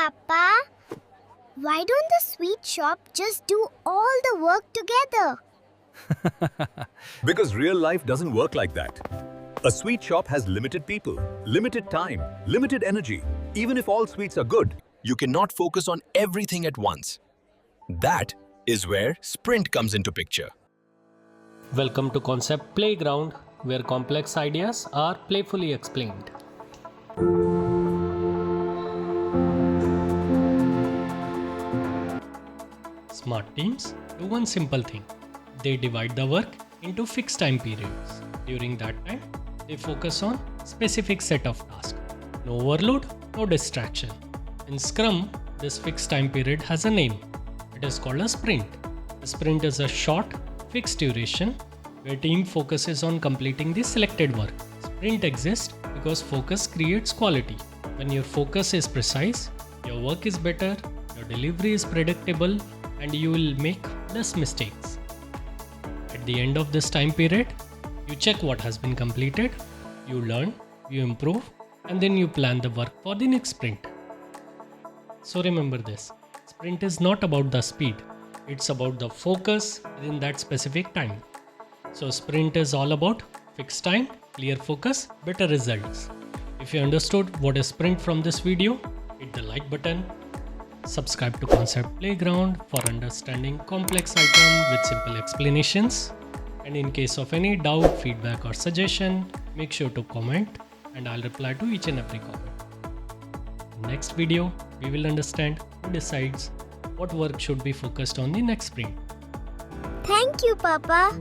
Papa. Why don't the sweet shop just do all the work together? Because real life doesn't work like that. A sweet shop has limited people, limited time, limited energy. Even if all sweets are good, You cannot focus on everything at once. That is where sprint comes into picture. Welcome to Concept Playground, where complex ideas are playfully explained. Smart teams do one simple thing. They divide the work into fixed time periods. During that time, they focus on specific set of tasks. No overload, no distraction. In Scrum, this fixed time period has a name. It is called a sprint. A sprint is a short, fixed duration where team focuses on completing the selected work. Sprint exists because focus creates quality. When your focus is precise, your work is better, your delivery is predictable, and you will make less mistakes. At the end of this time period, you check what has been completed, you learn, you improve, and then you plan the work for the next sprint. So remember this, sprint is not about the speed, it's about the focus within that specific time. So sprint is all about fixed time, clear focus, better results. If you understood what is sprint from this video, hit the like button. Subscribe to Concept Playground for understanding complex items with simple explanations. And in case of any doubt, feedback or suggestion, make sure to comment and I'll reply to each and every comment. Next video, we will understand who decides what work should be focused on the next sprint. Thank you, Papa.